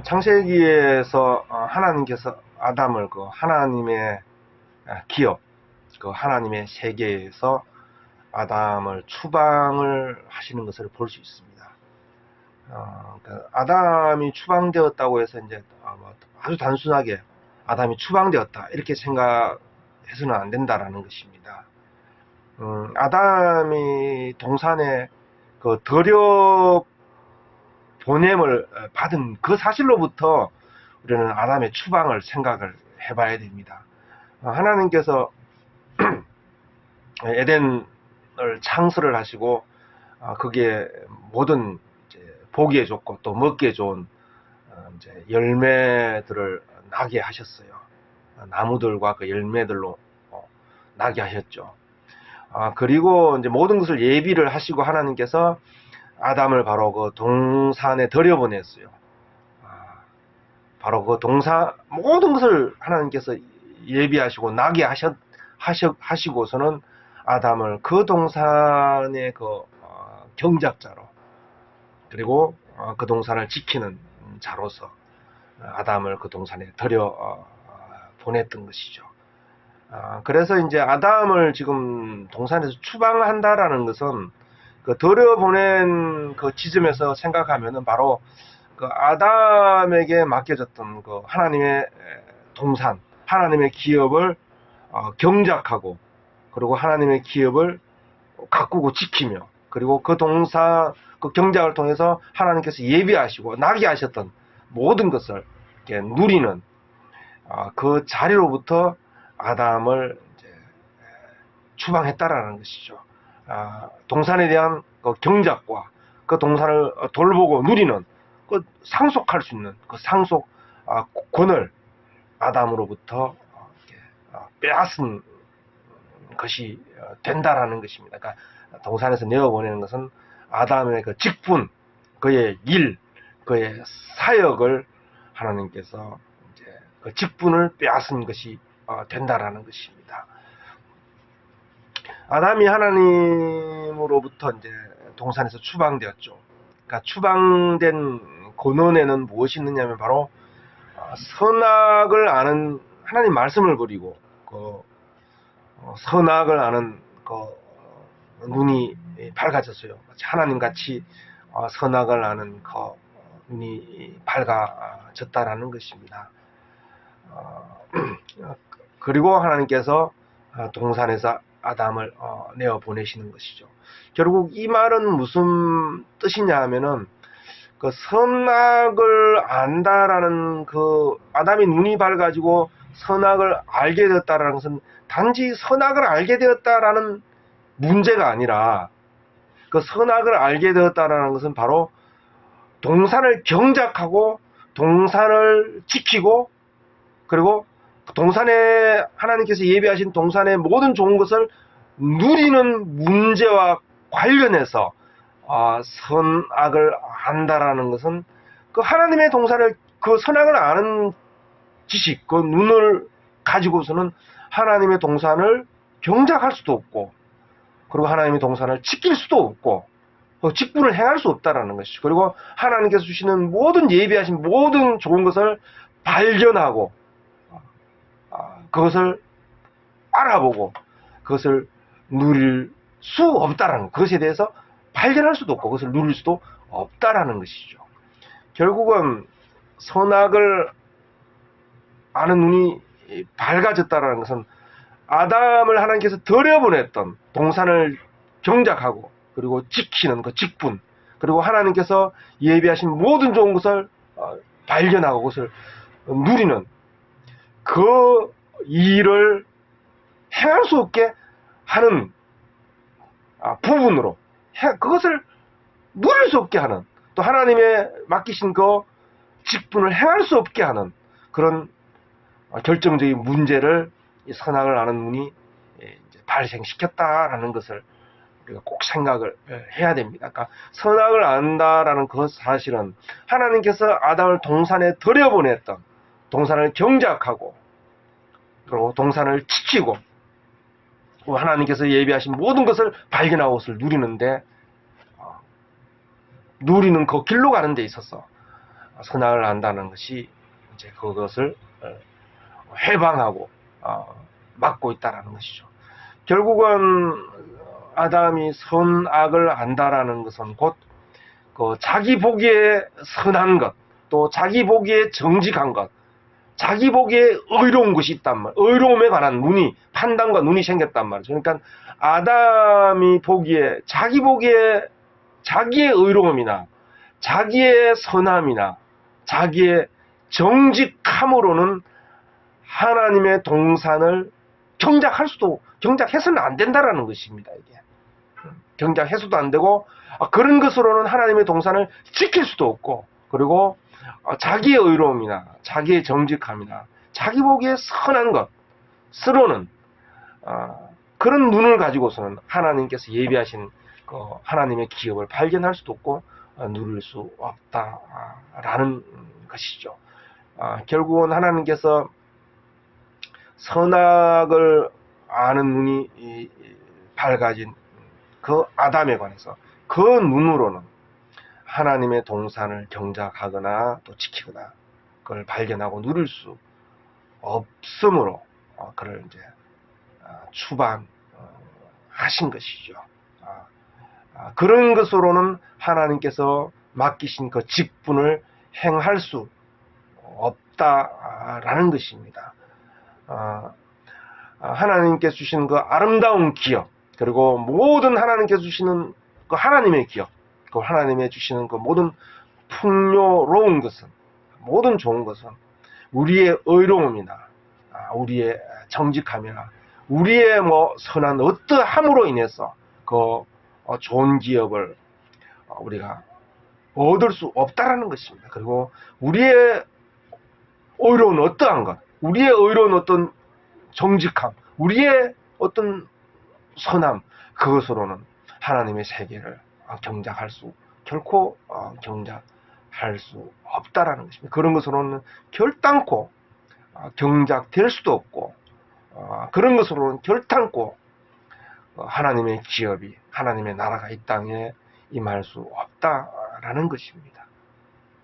창세기에서 하나님께서 아담을 그 하나님의 기업, 그 하나님의 세계에서 아담을 추방을 하시는 것을 볼 수 있습니다. 그러니까 아담이 추방되었다고 해서 이제 아주 단순하게 아담이 추방되었다 이렇게 생각해서는 안 된다라는 것입니다. 아담이 동산에 그 들여 보냄을 받은 그 사실로부터 우리는 아담의 추방을 생각을 해봐야 됩니다. 하나님께서 에덴을 창설을 하시고 거기에 모든 이제 보기에 좋고 또 먹기에 좋은 이제 열매들을 나게 하셨어요. 나무들과 그 열매들로 나게 하셨죠. 그리고 이제 모든 것을 예비를 하시고 하나님께서 아담을 바로 그 동산에 들여보냈어요. 바로 그 모든 것을 하나님께서 예비하시고 나게 하시고서는 아담을 그 동산의 그 경작자로, 그리고 그 동산을 지키는 자로서 아담을 그 동산에 들여 보냈던 것이죠. 그래서 이제 아담을 지금 동산에서 추방한다라는 것은 그 들여보낸 그 지점에서 생각하면은 바로 그 아담에게 맡겨졌던 그 하나님의 동산, 하나님의 기업을 경작하고, 그리고 하나님의 기업을 가꾸고 지키며, 그리고 그 그 경작을 통해서 하나님께서 예비하시고 나게 하셨던 모든 것을 이렇게 누리는 그 자리로부터 아담을 이제 추방했다라는 것이죠. 동산에 대한 그 경작과 그 동산을 돌보고 누리는 그 상속할 수 있는 그 상속 권을 아담으로부터 빼앗은 것이 된다라는 것입니다. 그러니까 동산에서 내어보내는 것은 아담의 그 직분, 그의 일, 그의 사역을 하나님께서 이제 그 직분을 빼앗은 것이 된다라는 것입니다. 아담이 하나님으로부터 이제 동산에서 추방되었죠. 그러니까 추방된 근원에는 무엇이 있느냐면 바로 선악을 아는 하나님 말씀을 버리고 그 선악을 아는 그 눈이 밝아졌어요. 하나님 같이 선악을 아는 그 눈이 밝아졌다라는 것입니다. 그리고 하나님께서 동산에서 아담을 내어 보내시는 것이죠. 결국 이 말은 무슨 뜻이냐 하면은 그 선악을 안다라는 그 아담이 눈이 밝아지고 선악을 알게 되었다라는 것은 단지 선악을 알게 되었다라는 문제가 아니라, 그 선악을 알게 되었다라는 것은 바로 동산을 경작하고 동산을 지키고, 그리고 동산에 하나님께서 예비하신 동산의 모든 좋은 것을 누리는 문제와 관련해서 선악을 안다라는 것은 그 하나님의 동산을, 그 선악을 아는 지식, 그 눈을 가지고서는 하나님의 동산을 경작할 수도 없고, 그리고 하나님의 동산을 지킬 수도 없고, 직분을 행할 수 없다라는 것이죠. 그리고 하나님께서 주시는 모든 예비하신 모든 좋은 것을 발견하고 그것을 알아보고 그것을 누릴 수 없다라는 것, 그것에 대해서 발견할 수도 없고 그것을 누릴 수도 없다라는 것이죠. 결국은 선악을 아는 눈이 밝아졌다라는 것은 아담을 하나님께서 들여보냈던 동산을 경작하고 그리고 지키는 그 직분, 그리고 하나님께서 예비하신 모든 좋은 것을 발견하고 그것을 누리는 그 일을 행할 수 없게 하는 부분으로, 그것을 누릴 수 없게 하는, 또 하나님의 맡기신 그 직분을 행할 수 없게 하는 그런 결정적인 문제를 선악을 아는 눈이 발생시켰다라는 것을 우리가 꼭 생각을 해야 됩니다. 그러니까 선악을 안다라는 그 사실은 하나님께서 아담을 동산에 들여보냈던, 동산을 경작하고 그리고 동산을 지키고 하나님께서 예비하신 모든 것을 발견하고 그것을 누리는 그 길로 가는 데 있어서 선악을 안다는 것이 이제 그것을 해방하고 막고 있다라는 것이죠. 결국은 아담이 선악을 안다라는 것은 곧 그 자기 보기에 선한 것, 또 자기 보기에 정직한 것, 자기 보기에 의로운 것이 있단 말, 의로움에 관한 판단과 눈이 생겼단 말이죠. 그러니까 아담이 보기에, 자기 보기에 자기의 의로움이나 자기의 선함이나 자기의 정직함으로는 하나님의 동산을 경작해서는 안 된다라는 것입니다. 이게 경작해서도 안 되고, 그런 것으로는 하나님의 동산을 지킬 수도 없고, 그리고 자기의 의로움이나 자기의 정직함이나 자기 보기에 선한 것으로는 그런 눈을 가지고서는 하나님께서 예비하신 하나님의 기업을 발견할 수도 없고 누릴 수 없다라는 것이죠. 결국은 하나님께서 선악을 아는 눈이 밝아진 그 아담에 관해서 그 눈으로는 하나님의 동산을 경작하거나 또 지키거나 그걸 발견하고 누릴 수 없으므로 그를 이제 추방하신 것이죠. 그런 것으로는 하나님께서 맡기신 그 직분을 행할 수 없다라는 것입니다. 하나님께서 주시는 그 아름다운 기업, 그리고 모든 하나님께서 주시는 그 하나님의 기업, 그 하나님의 주시는 그 모든 풍요로운 것은, 모든 좋은 것은 우리의 의로움이나 우리의 정직함이나 우리의 선한 어떠함으로 인해서 그 좋은 기업을 우리가 얻을 수 없다라는 것입니다. 그리고 우리의 의로운 어떠한 것, 우리의 의로운 어떤 정직함, 우리의 어떤 선함, 그것으로는 하나님의 세계를 결코 경작할 수 없다라는 것입니다. 그런 것으로는 결단코 경작될 수도 없고, 그런 것으로는 결단코 하나님의 기업이, 하나님의 나라가 이 땅에 임할 수 없다라는 것입니다.